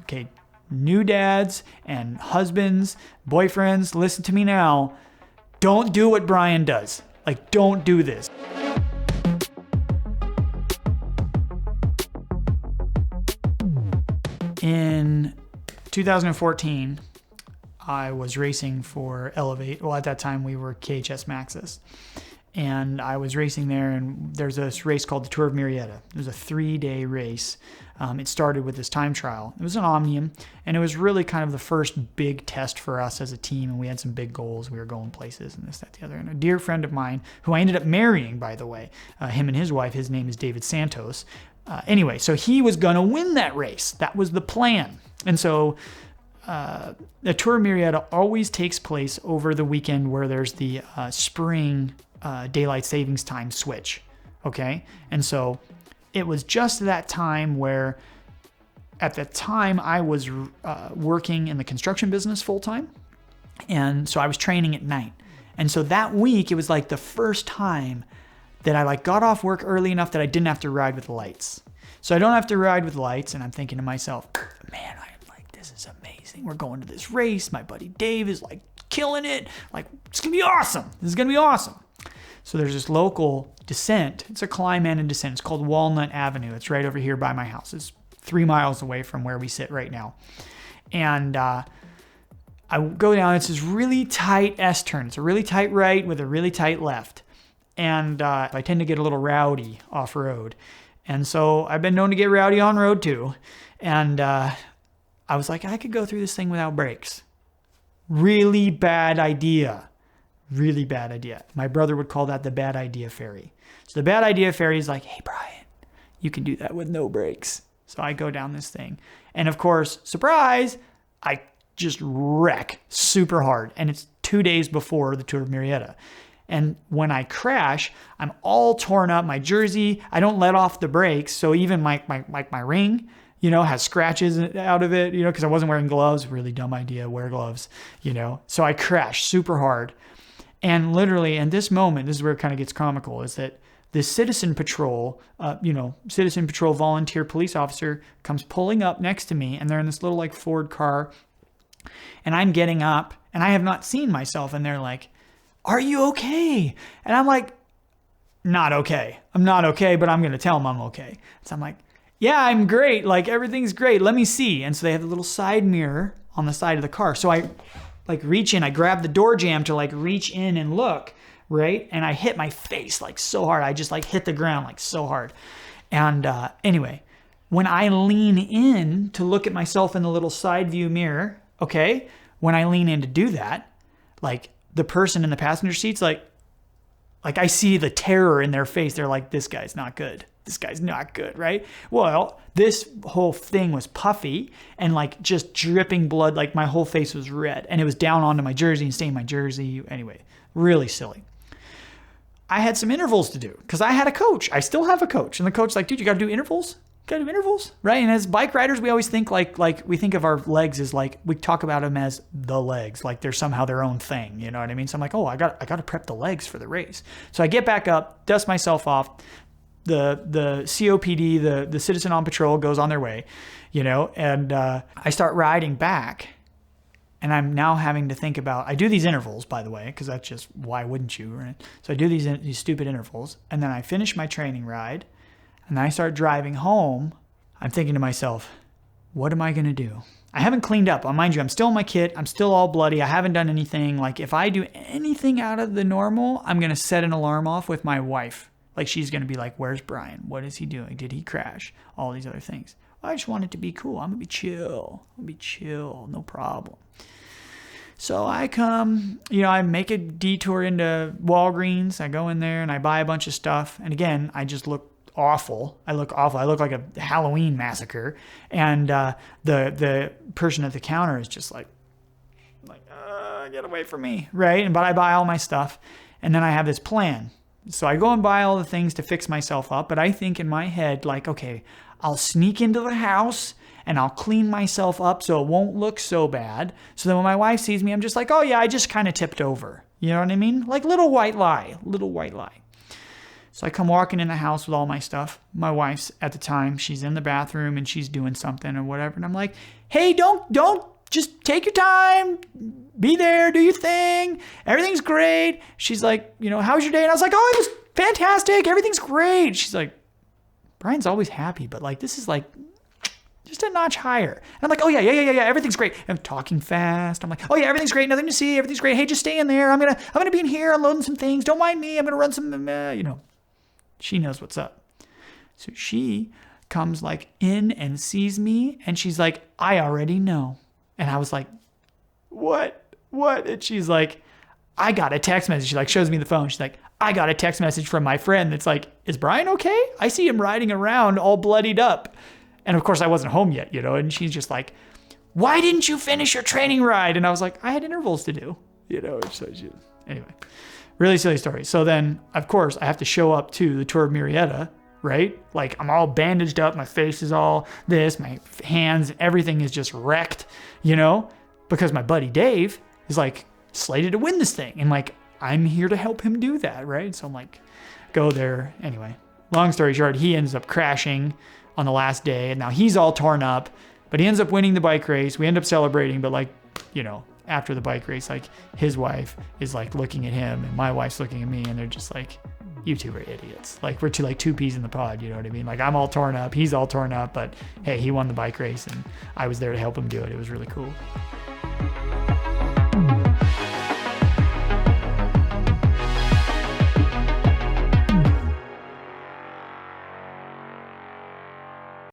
Okay, new dads and husbands, boyfriends, listen to me now. Don't do what Brian does. Like, don't do this. In 2014, I was racing for Elevate. Well, at that time, we were KHS Maxis. And I was racing there, and there's this race called the Tour of Murrieta. It was a 3-day race. It started with this time trial. It was an Omnium, and it was really kind of the first big test for us as a team, and we had some big goals. We were going places and this, that, the other. And a dear friend of mine, who I ended up marrying, by the way, him and his wife, his name is David Santos. Anyway, so he was going to win that race. That was the plan. And so the Tour of Murrieta always takes place over the weekend where there's the spring daylight savings time switch. Okay. And so it was just that time where at the time I was working in the construction business full time. And so I was training at night. And so that week, it was like the first time that I got off work early enough that I didn't have to ride with the lights. So I don't have to ride with lights. And I'm thinking to myself, man, this is amazing. We're going to this race. My buddy Dave is killing it. It's going to be awesome. This is going to be awesome. So there's this local descent. It's a climb and a descent. It's called Walnut Avenue. It's right over here by my house. It's 3 miles away from where we sit right now. And I go down. It's this really tight S-turn. It's a really tight right with a really tight left. And I tend to get a little rowdy off-road. And so I've been known to get rowdy on road too. And I was like, I could go through this thing without brakes. Really bad idea. Really bad idea. My brother would call that the bad idea fairy. So the bad idea fairy is like, hey, Brian, you can do that with no brakes. So I go down this thing. And of course, surprise, I just wreck super hard. And it's 2 days before the Tour of Murrieta. And when I crash, I'm all torn up. My jersey, I don't let off the brakes. So even my ring, has scratches out of it, because I wasn't wearing gloves. Really dumb idea, wear gloves, So I crashed super hard. And literally, in this moment, this is where it kind of gets comical, is that this Citizen Patrol volunteer police officer comes pulling up next to me, and they're in this little Ford car. And I'm getting up, and I have not seen myself, and they're like, are you okay? And I'm like, not okay. I'm not okay, but I'm going to tell them I'm okay. So I'm like, yeah, I'm great. Everything's great. Let me see. And so they have a little side mirror on the side of the car. So I reach in, I grab the door jamb to reach in and look, right? And I hit my face so hard. I just hit the ground so hard. And anyway, when I lean in to look at myself in the little side view mirror, okay, when I lean in to do that, the person in the passenger seat's I see the terror in their face. They're like, this guy's not good. This guy's not good, right? Well, this whole thing was puffy and just dripping blood. My whole face was red and it was down onto my jersey and stained my jersey. Anyway, really silly. I had some intervals to do because I had a coach. I still have a coach. And the coach's like, dude, you got to do intervals. You got to do intervals, right? And as bike riders, we always think we think of our legs as we talk about them as the legs, they're somehow their own thing. You know what I mean? So I'm like, oh, I got to prep the legs for the race. So I get back up, dust myself off. The COPD, the citizen on patrol goes on their way, and I start riding back, and I'm now having to think about, I do these intervals, by the way, because that's just, why wouldn't you, right? So I do these stupid intervals, and then I finish my training ride, and then I start driving home. I'm thinking to myself, what am I going to do? I haven't cleaned up. Mind you, I'm still in my kit. I'm still all bloody. I haven't done anything. If I do anything out of the normal, I'm going to set an alarm off with my wife. She's going to be like, where's Brian? What is he doing? Did he crash? All these other things. I just want it to be cool. I'm going to be chill. No problem. So I come, I make a detour into Walgreens. I go in there and I buy a bunch of stuff. And again, I just look awful. I look like a Halloween massacre. And the person at the counter is just get away from me, right? But I buy all my stuff. And then I have this plan. So I go and buy all the things to fix myself up, but I think in my head, okay, I'll sneak into the house and I'll clean myself up so it won't look so bad. So then when my wife sees me, I'm just oh yeah, I just kind of tipped over. You know what I mean? Little white lie. So I come walking in the house with all my stuff. My wife's at the time, she's in the bathroom and she's doing something or whatever. And I'm like, hey, don't, just take your time. Be there, do your thing. Everything's great. She's like, how was your day? And I was like, oh, it was fantastic. Everything's great. She's like, Brian's always happy, but like, this is like just a notch higher. And I'm like, oh yeah. Everything's great. I'm talking fast. I'm like, oh yeah, everything's great. Nothing to see. Everything's great. Hey, just stay in there. I'm going to be in here unloading some things. Don't mind me. I'm going to run some, She knows what's up. So she comes like in and sees me and she's like, I already know. And I was like, what? And she's like, I got a text message. She like shows me the phone. She's like, I got a text message from my friend that's like, is Brian okay? I see him riding around all bloodied up. And of course I wasn't home yet, and she's just like, why didn't you finish your training ride? And I was like, I had intervals to do, anyway, really silly story. So then of course I have to show up to the Tour of Murrieta, right? Like I'm all bandaged up. My face is all this, my hands, everything is just wrecked, because my buddy Dave is like slated to win this thing. And like, I'm here to help him do that. Right. So I'm like, go there. Anyway, long story short, he ends up crashing on the last day. And now he's all torn up, but he ends up winning the bike race. We end up celebrating, but like, after the bike race, like his wife is like looking at him and my wife's looking at me and they're just like, you two are idiots. Like we're two peas in the pod. You know what I mean? Like I'm all torn up. He's all torn up, but hey, he won the bike race and I was there to help him do it. It was really cool.